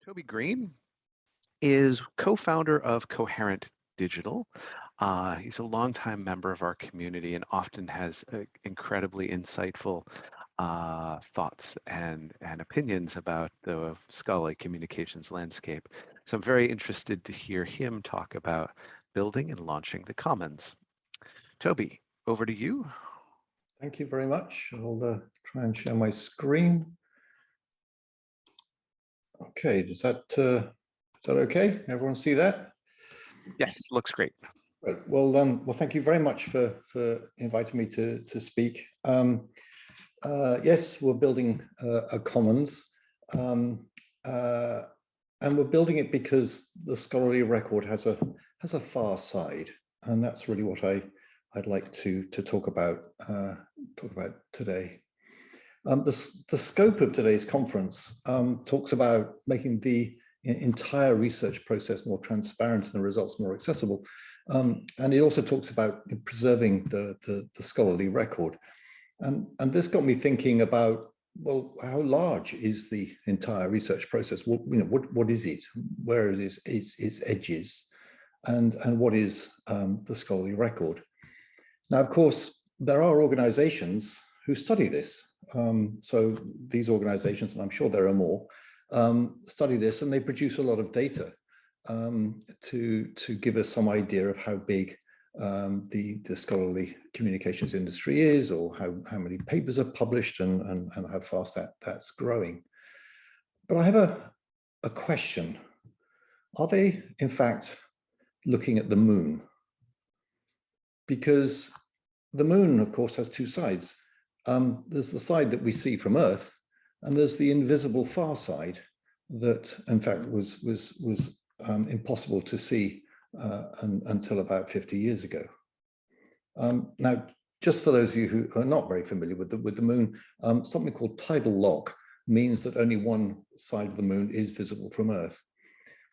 Toby Green is co-founder of Coherent Digital. He's a longtime member of our community and often has incredibly insightful thoughts and opinions about the scholarly communications landscape. So I'm very interested to hear him talk about building and launching the Commons. Toby, over to you. Thank you very much. I'll try and share my screen. Okay, is that okay? Everyone see that? Yes, looks great. Right. Well, thank you very much for inviting me to speak. Yes, we're building a Commons, and we're building it because the scholarly record has a far side, and that's really what I'd like to talk about today. The scope of today's conference talks about making the entire research process more transparent and the results more accessible. And it also talks about preserving the scholarly record. And this got me thinking about, well, how large is the entire research process? What is it? Where is its edges? And what is the scholarly record? Now, of course, there are organizations who study this. So these organizations, and I'm sure there are more, study this, and they produce a lot of data to give us some idea of how big the scholarly communications industry is, or how many papers are published, and how fast that's growing. But I have a question. Are they, in fact, looking at the moon? Because the moon, of course, has two sides. There's the side that we see from Earth, and there's the invisible far side that, in fact, was impossible to see until about 50 years ago. Now, just for those of you who are not very familiar with the moon, something called tidal lock means that only one side of the moon is visible from Earth.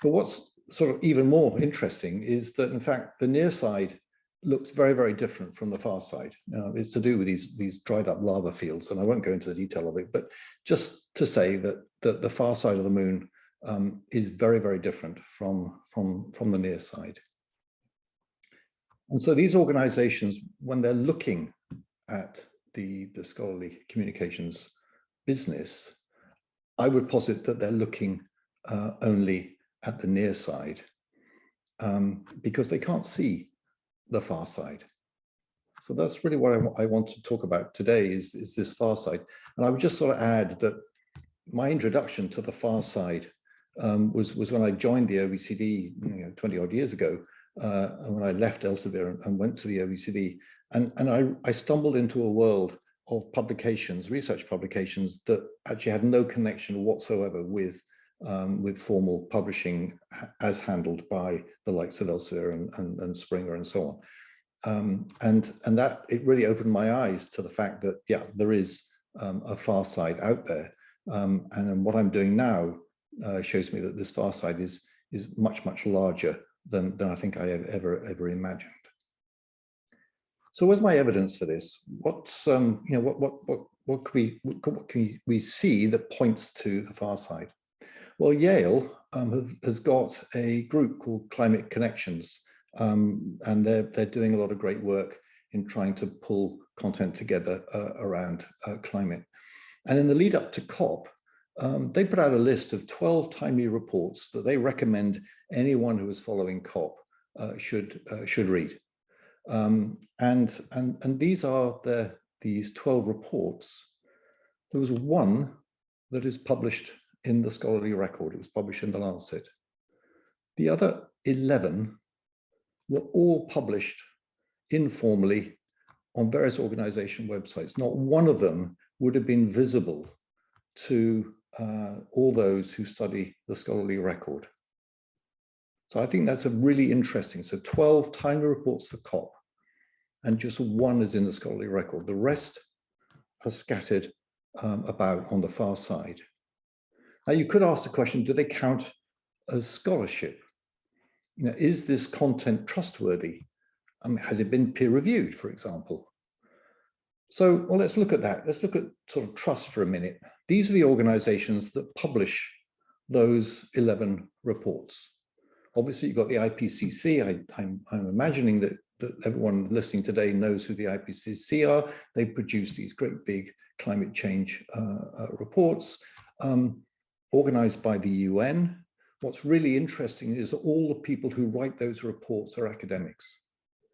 But what's sort of even more interesting is that, in fact, the near side looks very, very different from the far side. It's to do with these dried up lava fields, and I won't go into the detail of it, but just to say that the far side of the moon is very, very different from the near side. And so these organizations, when they're looking at the scholarly communications business, I would posit that they're looking only at the near side because they can't see the far side. So that's really what I want to talk about today is this far side. And I would just sort of add that my introduction to the far side was when I joined the OECD 20 odd years ago, when I left Elsevier and went to the OECD. And I stumbled into a world of publications, research publications, that actually had no connection whatsoever with formal publishing as handled by the likes of Elsevier and Springer and so on. And that, it really opened my eyes to the fact that, yeah, there is a far side out there. And what I'm doing now shows me that this far side is much, much larger than I think I ever imagined. So where's my evidence for this? What's what can we see that points to the far side? Well, Yale has got a group called Climate Connections, and they're doing a lot of great work in trying to pull content together around climate. And in the lead up to COP, they put out a list of 12 timely reports that they recommend anyone who is following COP should read. And these are these 12 reports. There was one that is published in the scholarly record. It was published in the Lancet. The other 11 were all published informally on various organization websites. Not one of them would have been visible to all those who study the scholarly record. So I think that's a really interesting. So 12 timely reports for COP, and just one is in the scholarly record. The rest are scattered about on the far side. Now you could ask the question, do they count as scholarship? Is this content trustworthy? Has it been peer reviewed, for example? So, well, let's look at that. Let's look at sort of trust for a minute. These are the organizations that publish those 11 reports. Obviously, you've got the IPCC. I'm imagining that everyone listening today knows who the IPCC are. They produce these great big climate change reports organized by the UN. What's really interesting is that all the people who write those reports are academics.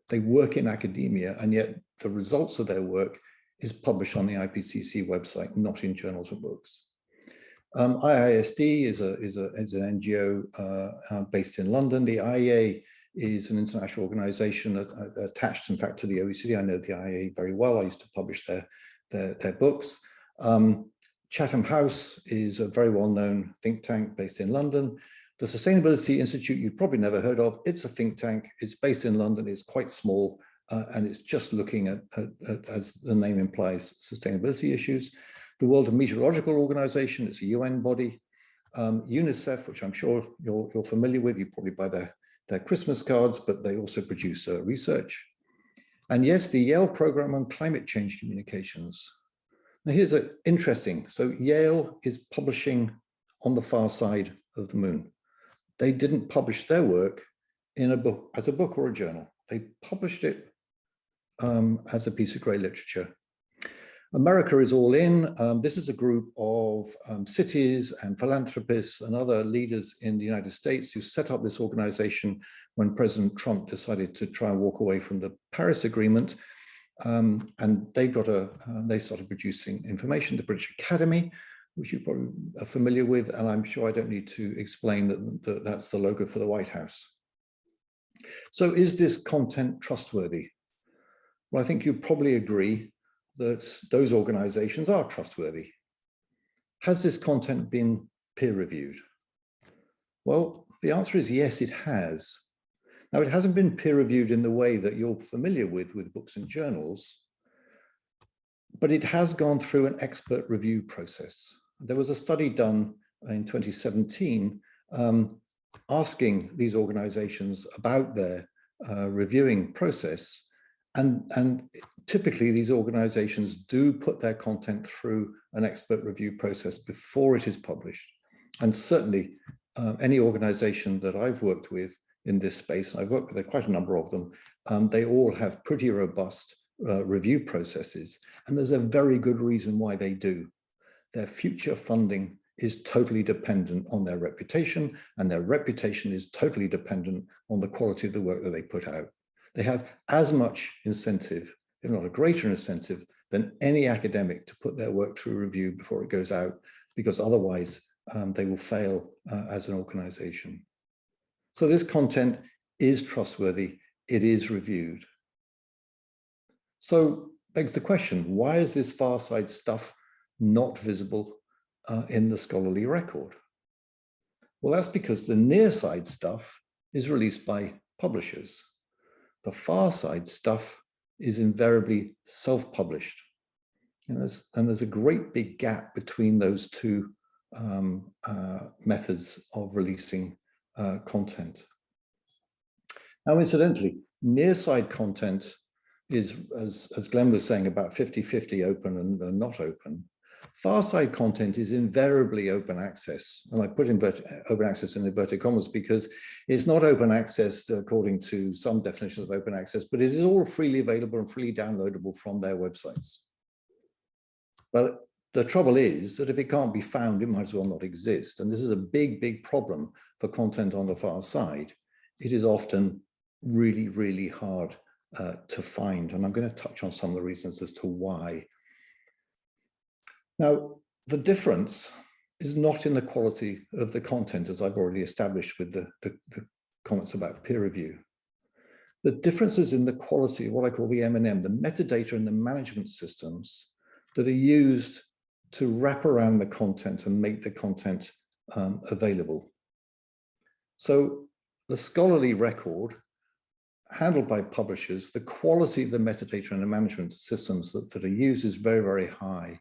They work in academia, and yet the results of their work is published on the IPCC website, not in journals and books. IISD is an NGO based in London. The IEA is an international organization attached, in fact, to the OECD. I know the IEA very well. I used to publish their books. Chatham House is a very well-known think tank based in London. The Sustainability Institute, you've probably never heard of. It's a think tank. It's based in London. It's quite small, and it's just looking at, as the name implies, sustainability issues. The World Meteorological Organization, it's a UN body. UNICEF, which I'm sure you're familiar with, you probably buy their Christmas cards, but they also produce research. And yes, the Yale Program on Climate Change Communications. Now here's interesting. So Yale is publishing on the far side of the moon. They didn't publish their work in a book, as a book or a journal. They published it as a piece of grey literature. America is all in. This is a group of cities and philanthropists and other leaders in the United States who set up this organization when President Trump decided to try and walk away from the Paris Agreement. And they started producing information. The British Academy, which you probably are familiar with, and I'm sure I don't need to explain that that's the logo for the White House. So is this content trustworthy? Well, I think you probably agree that those organizations are trustworthy. Has this content been peer reviewed? Well, the answer is yes, it has. Now, it hasn't been peer reviewed in the way that you're familiar with books and journals, but it has gone through an expert review process. There was a study done in 2017 asking these organizations about their reviewing process. And typically these organizations do put their content through an expert review process before it is published. And certainly any organization that I've worked with in this space, I've worked with quite a number of them, they all have pretty robust review processes. And there's a very good reason why they do. Their future funding is totally dependent on their reputation, and their reputation is totally dependent on the quality of the work that they put out. They have as much incentive, if not a greater incentive, than any academic to put their work through review before it goes out, because otherwise they will fail as an organization. So this content is trustworthy, it is reviewed. So begs the question, why is this Farside stuff not visible in the scholarly record? Well, that's because the near-side stuff is released by publishers. The Farside stuff is invariably self-published. And there's a great big gap between those two methods of releasing content. Now, incidentally, near-side content is, as Glenn was saying, about 50-50 open and not open. Farside content is invariably open access. And I put open access in inverted commas because it's not open access according to some definitions of open access, but it is all freely available and freely downloadable from their websites. But the trouble is that if it can't be found, it might as well not exist. And this is a big, big problem for content on the far side. It is often really, really hard to find. And I'm going to touch on some of the reasons as to why. Now, the difference is not in the quality of the content, as I've already established with the comments about peer review. The difference is in the quality of what I call the M&M, the metadata and the management systems that are used to wrap around the content and make the content available. So the scholarly record handled by publishers, the quality of the metadata and the management systems that are used is very, very high.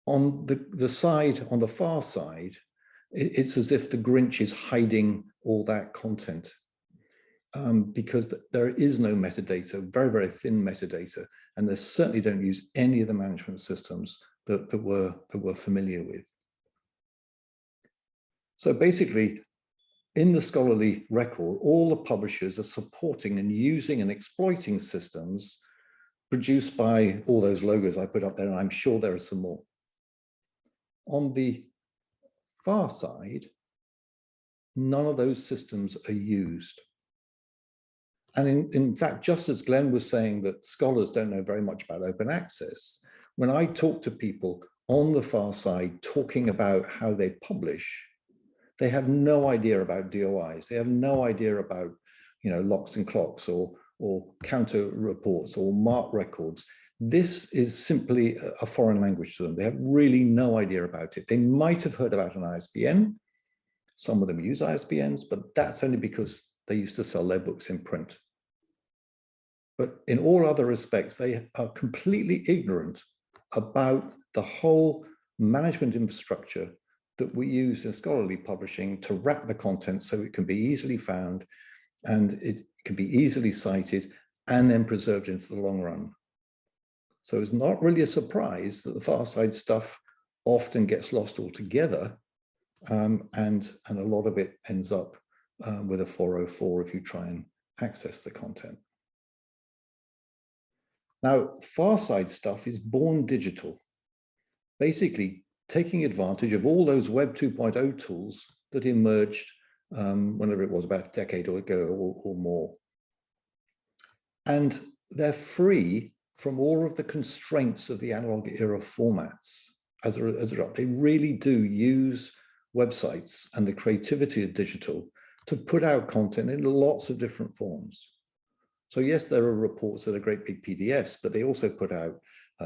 On the far side, it's as if the Grinch is hiding all that content because there is no metadata, very, very thin metadata, and they certainly don't use any of the management systems that we're familiar with. So basically, in the scholarly record, all the publishers are supporting and using and exploiting systems produced by all those logos I put up there, and I'm sure there are some more. On the far side, none of those systems are used. And in fact, just as Glenn was saying that scholars don't know very much about open access, when I talk to people on the far side talking about how they publish, they have no idea about DOIs. They have no idea about, locks and clocks or counter reports or MARC records. This is simply a foreign language to them. They have really no idea about it. They might have heard about an ISBN. Some of them use ISBNs, but that's only because they used to sell their books in print. But in all other respects, they are completely ignorant about the whole management infrastructure that we use in scholarly publishing to wrap the content so it can be easily found and it can be easily cited and then preserved into the long run. So it's not really a surprise that the Farside stuff often gets lost altogether, and a lot of it ends up with a 404 if you try and access the content. Now, Farside stuff is born digital, basically taking advantage of all those Web 2.0 tools that emerged whenever it was, about a decade ago or more. And they're free from all of the constraints of the analog era formats. As a result, they really do use websites and the creativity of digital to put out content in lots of different forms. So yes, there are reports that are great big PDFs, but they also put out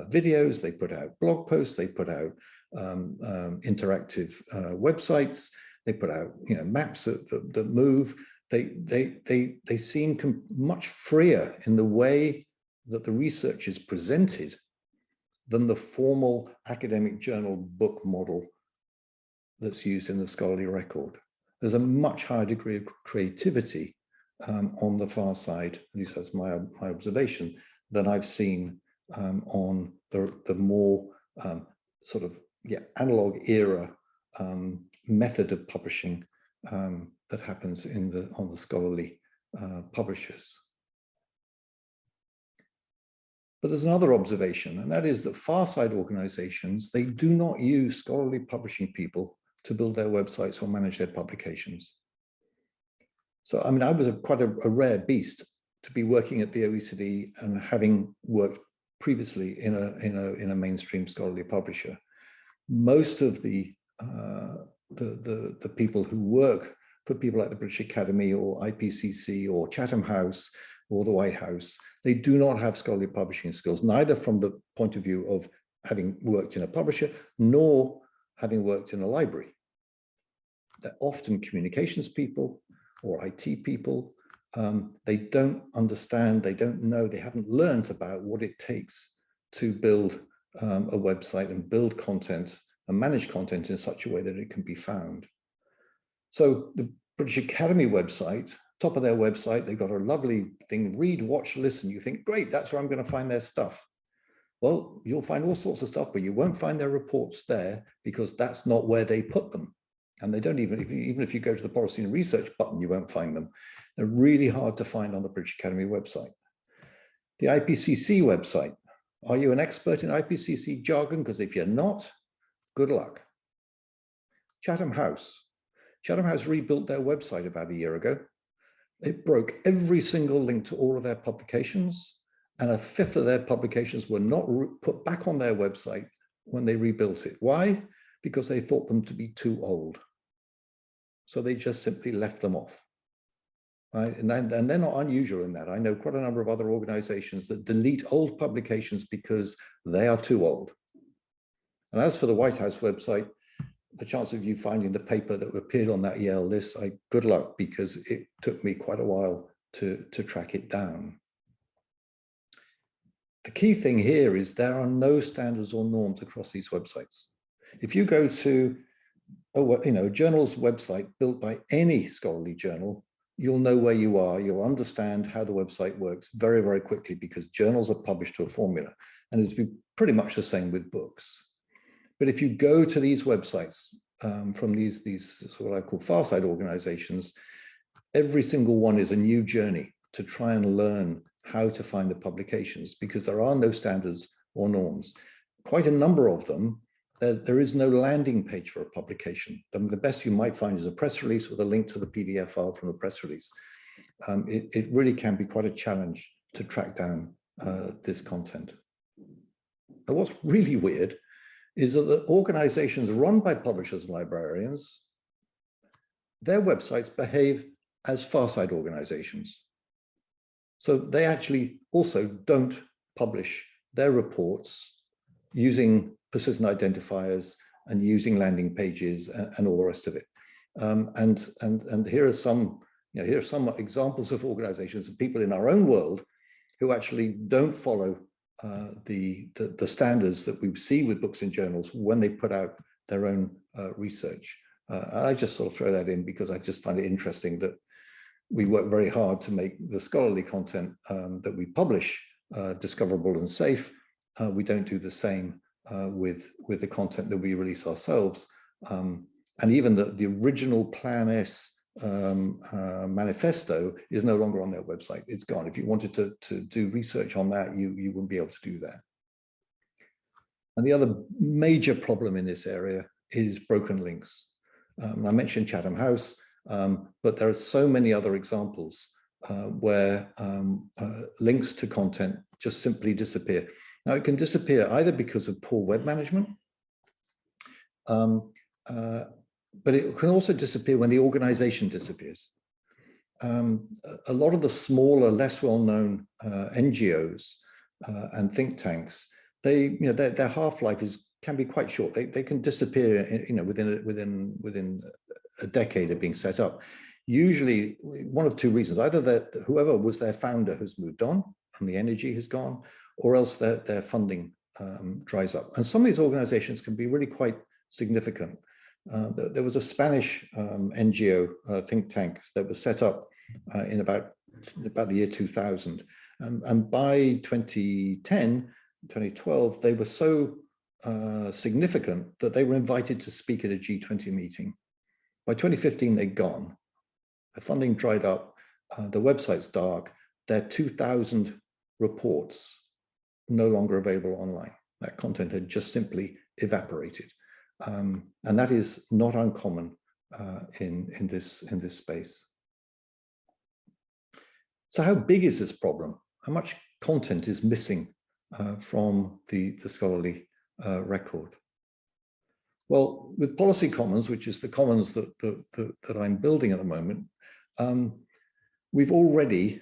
videos, they put out blog posts, they put out interactive websites, they put out maps that move. They seem much freer in the way that the research is presented than the formal academic journal book model that's used in the scholarly record. There's a much higher degree of creativity on the far side, at least that's my observation, than I've seen on the more analog era method of publishing that happens on the scholarly publishers. But there's another observation, and that is that far-side organizations, they do not use scholarly publishing people to build their websites or manage their publications. So, I mean, I was quite a rare beast to be working at the OECD and having worked previously in a mainstream scholarly publisher. Most of the people who work for people like the British Academy or IPCC or Chatham House or the White House, they do not have scholarly publishing skills, neither from the point of view of having worked in a publisher, nor having worked in a library. They're often communications people or IT people. They don't understand, they don't know, they haven't learned about what it takes to build a website and build content and manage content in such a way that it can be found. So the British Academy website, top of their website, they've got a lovely thing, read, watch, listen. You think, great, that's where I'm going to find their stuff. Well, you'll find all sorts of stuff, but you won't find their reports there because that's not where they put them. And they don't even if you go to the policy and research button, you won't find them. They're really hard to find on the British Academy website. The IPCC website, are you an expert in IPCC jargon? Because if you're not, good luck. Chatham House. Chatham House rebuilt their website about a year ago. It broke every single link to all of their publications, and a fifth of their publications were not put back on their website when they rebuilt it. Why? Because they thought them to be too old. So they just simply left them off. Right? And they're not unusual in that. I know quite a number of other organizations that delete old publications because they are too old. And as for the White House website, the chance of you finding the paper that appeared on that Yale list, good luck, because it took me quite a while to track it down. The key thing here is there are no standards or norms across these websites. If you go to a journal's website built by any scholarly journal, you'll know where you are. You'll understand how the website works very, very quickly because journals are published to a formula, and it's pretty much the same with books. But if you go to these websites, from these what I call Farside organizations, every single one is a new journey to try and learn how to find the publications, because there are no standards or norms. Quite a number of them, there is no landing page for a publication. The best you might find is a press release with a link to the PDF file from the press release. It really can be quite a challenge to track down this content. But what's really weird is that the organizations run by publishers and librarians, their websites behave as Farside organizations. So they actually also don't publish their reports using persistent identifiers and using landing pages and all the rest of it. And here are some, here are some examples of organizations and people in our own world who actually don't follow the standards that we see with books and journals when they put out their own research. I just sort of throw that in because I just find it interesting that we work very hard to make the scholarly content that we publish discoverable and safe. We don't do the same with the content that we release ourselves. And even the original Plan S manifesto is no longer on their website. It's gone. If you wanted to do research on that, you wouldn't be able to do that. And the other major problem in this area is broken links. I mentioned Chatham House, but there are so many other examples where links to content just simply disappear. Now, it can disappear either because of poor web management, but it can also disappear when the organization disappears. A lot of the smaller, less well-known NGOs and think tanks, their half-life can be quite short. They can disappear, within a decade of being set up. Usually, one of two reasons: either that whoever was their founder has moved on and the energy has gone, or else their funding dries up. And some of these organizations can be really quite significant. There was a Spanish NGO think tank that was set up in about the year 2000. And by 2010, 2012, they were so significant that they were invited to speak at a G20 meeting. By 2015, they'd gone. The funding dried up, the website's dark, their 2,000 reports no longer available online. That content had just simply evaporated. And that is not uncommon in this space. So how big is this problem? How much content is missing from the scholarly record? Well, with Policy Commons, which is the commons that I'm building at the moment, we've already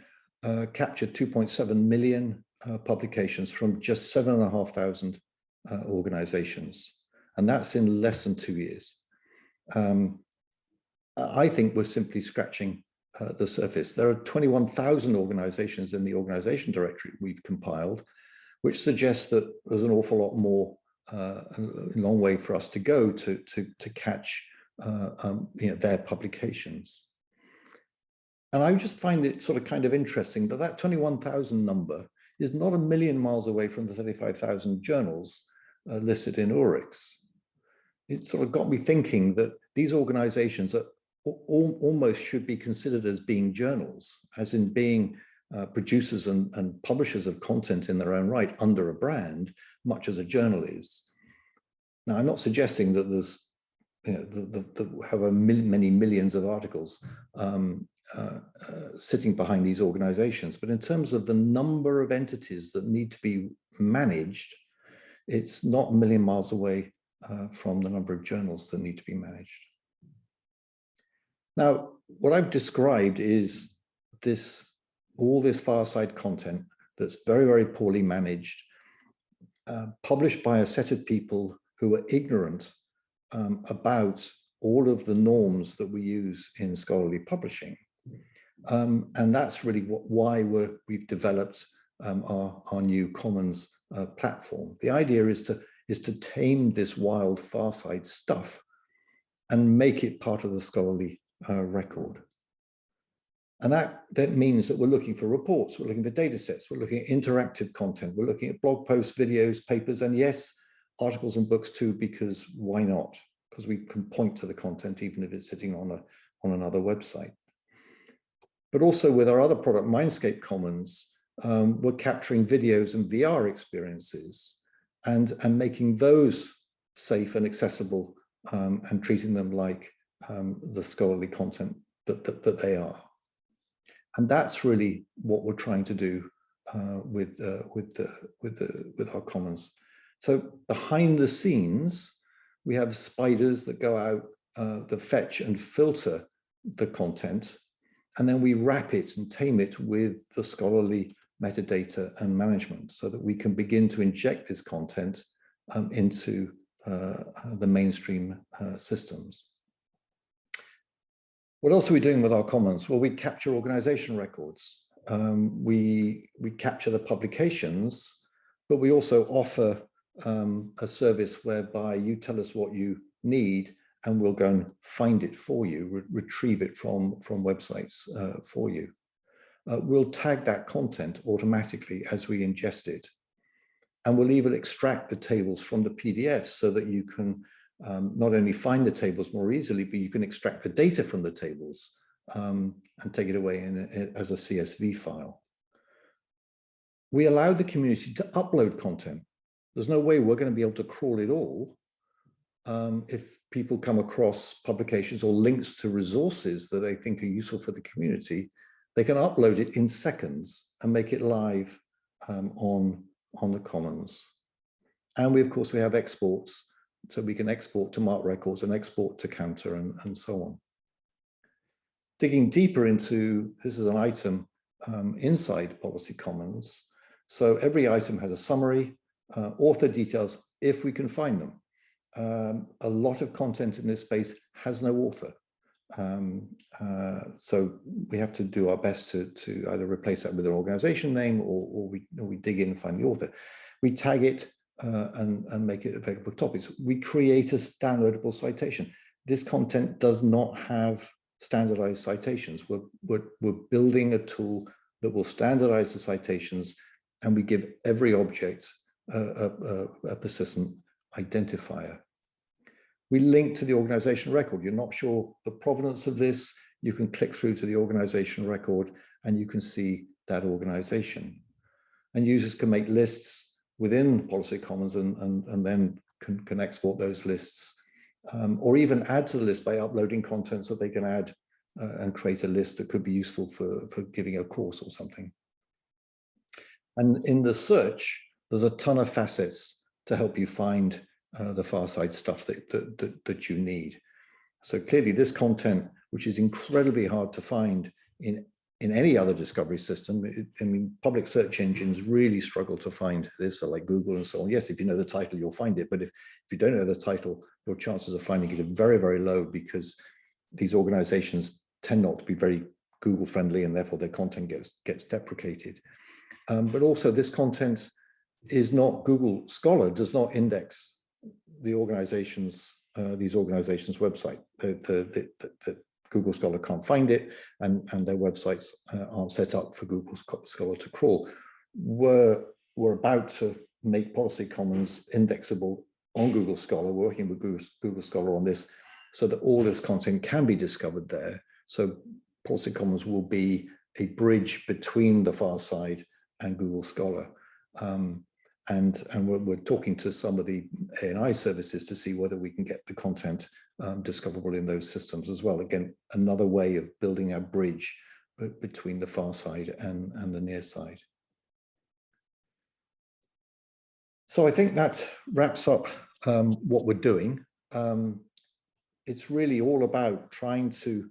captured 2.7 million publications from just 7,500 organizations. And that's in less than 2 years. I think we're simply scratching the surface. There are 21,000 organizations in the organization directory we've compiled, which suggests that there's an awful lot more, a long way for us to go to catch their publications. And I just find it sort of kind of interesting that 21,000 number is not a million miles away from the 35,000 journals listed in URIX. It sort of got me thinking that these organizations are almost should be considered as being journals, as in being producers and publishers of content in their own right under a brand, much as a journal is. Now, I'm not suggesting that there's however many millions of articles sitting behind these organizations, but in terms of the number of entities that need to be managed, it's not a million miles away from the number of journals that need to be managed. Now, what I've described is all this Farside content that's very, very poorly managed, published by a set of people who are ignorant about all of the norms that we use in scholarly publishing. And that's really why we've developed our new Commons platform. The idea is to tame this wild Farside stuff and make it part of the scholarly record. And that means that we're looking for reports, we're looking for data sets, we're looking at interactive content, we're looking at blog posts, videos, papers, and yes, articles and books too, because why not? because we can point to the content even if it's sitting on another website. But also with our other product, Mindscape Commons, we're capturing videos and VR experiences and making those safe and accessible and treating them like the scholarly content that they are. And that's really what we're trying to do with our commons. So behind the scenes, we have spiders that go out, that fetch and filter the content, and then we wrap it and tame it with the scholarly metadata and management so that we can begin to inject this content into the mainstream systems. What else are we doing with our commons? Well, we capture organization records. We capture the publications, but we also offer a service whereby you tell us what you need and we'll go and find it for you, retrieve it from websites for you. We'll tag that content automatically as we ingest it. And we'll even extract the tables from the PDF so that you can not only find the tables more easily, but you can extract the data from the tables and take it away as a CSV file. We allow the community to upload content. There's no way we're going to be able to crawl it all. If people come across publications or links to resources that they think are useful for the community, they can upload it in seconds and make it live on the commons. And of course, we have exports, so we can export to Mark Records and export to Cantor and so on. Digging deeper into, this is an item inside Policy Commons. So every item has a summary, author details, if we can find them. A lot of content in this space has no author. So we have to do our best to either replace that with an organization name or we dig in and find the author. We tag it and make it available topics. We create a downloadable citation. This content does not have standardized citations. We're building a tool that will standardize the citations, and we give every object a persistent identifier. We link to the organization record. You're not sure the provenance of this, you can click through to the organization record and you can see that organization. And users can make lists within Policy Commons and then can export those lists, or even add to the list by uploading content so they can add and create a list that could be useful for giving a course or something. And in the search, there's a ton of facets to help you find the Farside stuff that you need. So clearly this content, which is incredibly hard to find in any other discovery system, I mean, public search engines really struggle to find this, so like Google and so on. Yes, if you know the title, you'll find it, but if you don't know the title, your chances of finding it are very, very low because these organizations tend not to be very Google friendly and therefore their content gets deprecated. But also this content is not, Google Scholar does not index the organizations, these organizations' website. The Google Scholar can't find it, and their websites aren't set up for Google Scholar to crawl. We're about to make Policy Commons indexable on Google Scholar, working with Google Scholar on this, so that all this content can be discovered there. So Policy Commons will be a bridge between the Farside and Google Scholar. And we're talking to some of the ANI services to see whether we can get the content discoverable in those systems as well. Again, another way of building a bridge between the far side and the near side. So I think that wraps up what we're doing. It's really all about trying to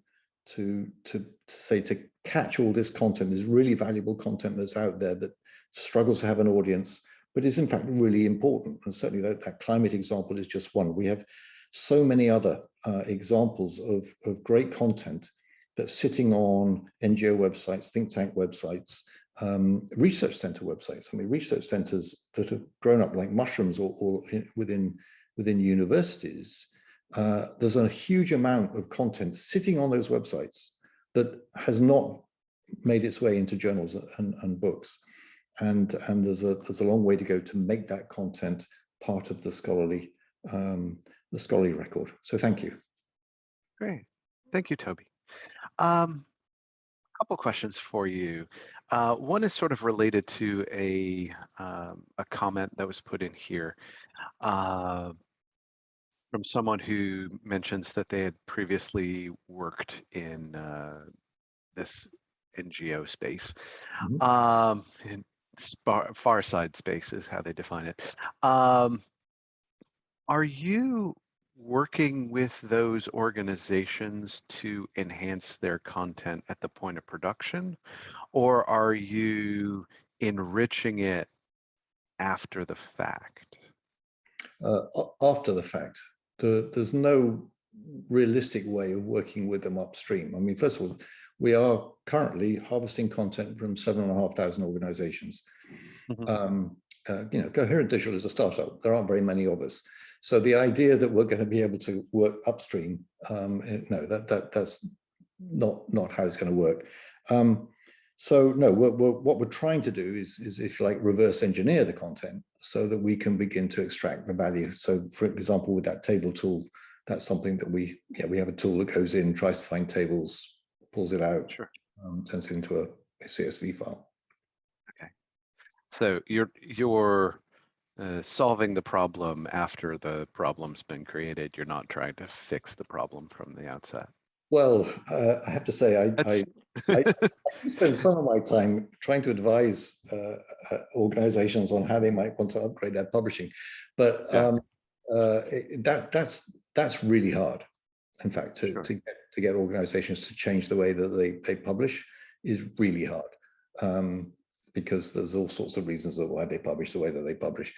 catch all this content. There's really valuable content that's out there that struggles to have an audience, but is in fact really important. And certainly that climate example is just one. We have so many other examples of great content that's sitting on NGO websites, think tank websites, research center websites. I mean, research centers that have grown up like mushrooms or within universities. There's a huge amount of content sitting on those websites that has not made its way into journals and books. And there's a long way to go to make that content part of the scholarly scholarly record. So thank you. Great. Thank you, Toby. Couple questions for you. One is sort of related to a comment that was put in here from someone who mentions that they had previously worked in this NGO space. In Farside space is how they define it. Are you working with those organizations to enhance their content at the point of production, or are you enriching it after the fact? After the fact. There's no realistic way of working with them upstream. I mean, first of all, we are currently harvesting content from 7,500 organizations. Coherent Digital is a startup. There aren't very many of us. So the idea that we're going to be able to work upstream, no, that's not how it's going to work. So no, what we're trying to do is, if you like, reverse engineer the content so that we can begin to extract the value. So for example, with that table tool, that's something that we have a tool that goes in, tries to find tables, pulls it out, Sure. turns it into a CSV file. Okay. So you're solving the problem after the problem's been created. You're not trying to fix the problem from the outset. Well, I have to say, I spend some of my time trying to advise organizations on how they might want to upgrade their publishing, but that's really hard. In fact, to get organizations to change the way that they publish is really hard, because there's all sorts of reasons of why they publish the way that they publish.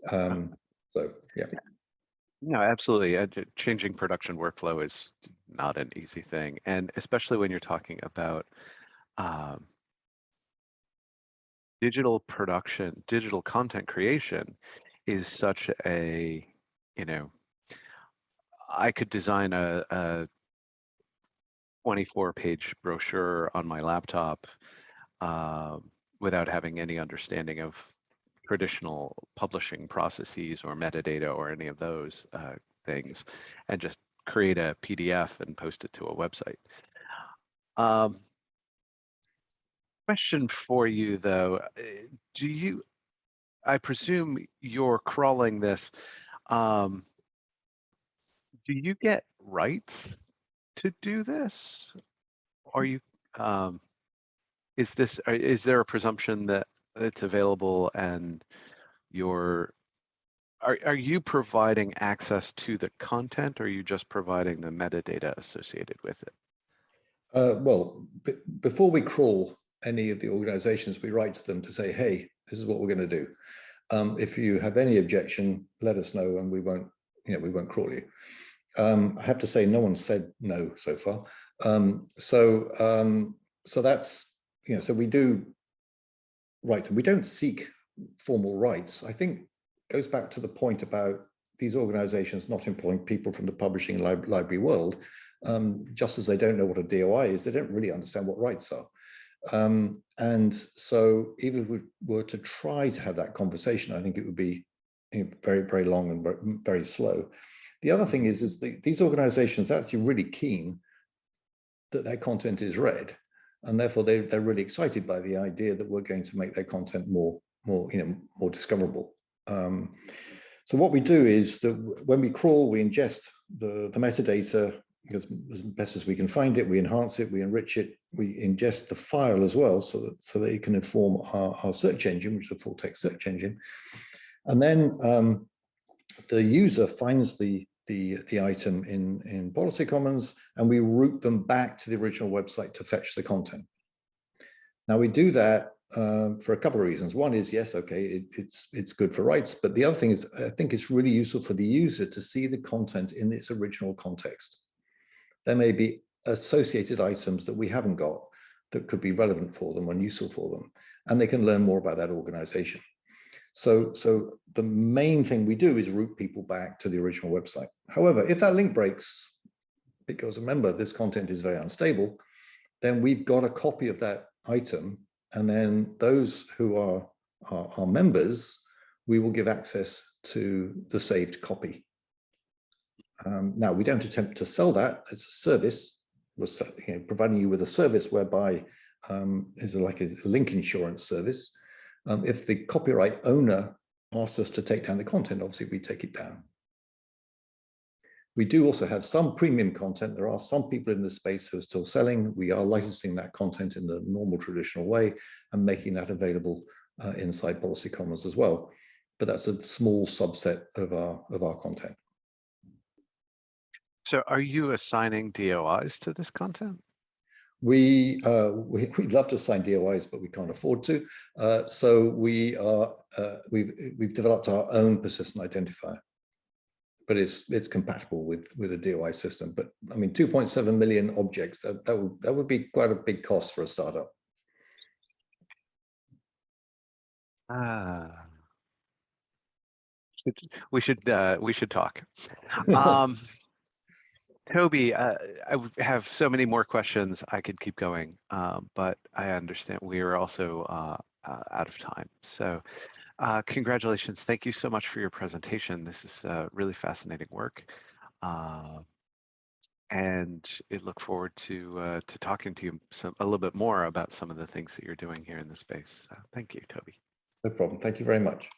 So yeah. No, absolutely. Changing production workflow is not an easy thing, and especially when you're talking about digital production, digital content creation is such a, I could design a 24-page brochure on my laptop without having any understanding of traditional publishing processes or metadata or any of those things, and just create a PDF and post it to a website. Question for you though, I presume you're crawling this, do you get rights to do this? Are you, is there a presumption that it's available and are you providing access to the content, or are you just providing the metadata associated with it? Well, before we crawl any of the organizations, we write to them to say, hey, this is what we're going to do. If you have any objection, let us know, and we won't crawl you. I have to say, no one said no so far. So that's, so we do write, and we don't seek formal rights. I think it goes back to the point about these organizations not employing people from the publishing library world. Just as they don't know what a DOI is, they don't really understand what rights are. And so even if we were to try to have that conversation, I think it would be very, very long and very slow. The other thing is these organizations are actually really keen that their content is read, and therefore they're really excited by the idea that we're going to make their content more discoverable. So what we do is that when we crawl, we ingest the metadata as best as we can find it, we enhance it, we enrich it, we ingest the file as well, so that it can inform our search engine, which is a full text search engine. And then the user finds the item in Policy Commons, and we route them back to the original website to fetch the content. Now we do that for a couple of reasons. One is, yes, okay, it's good for rights, but the other thing is, I think it's really useful for the user to see the content in its original context. There may be associated items that we haven't got that could be relevant for them and useful for them, and they can learn more about that organization. So the main thing we do is route people back to the original website. However, if that link breaks, because remember, this content is very unstable, then we've got a copy of that item, and then those who are members, we will give access to the saved copy. Now, we don't attempt to sell that. It's a service. We're providing you with a service whereby is like a link insurance service. If the copyright owner asks us to take down the content, obviously we take it down. We do also have some premium content. There are some people in this space who are still selling. We are licensing that content in the normal traditional way and making that available inside Policy Commons as well. But that's a small subset of our content. So are you assigning DOIs to this content? We'd love to assign DOIs, but we can't afford to. So we've developed our own persistent identifier, but it's compatible with a DOI system. But I mean, 2.7 million objects, that would be quite a big cost for a startup. We should talk. Toby, I have so many more questions. I could keep going, but I understand we are also out of time. So congratulations. Thank you so much for your presentation. This is really fascinating work. And I look forward to talking to you a little bit more about some of the things that you're doing here in the space. Thank you, Toby. No problem. Thank you very much.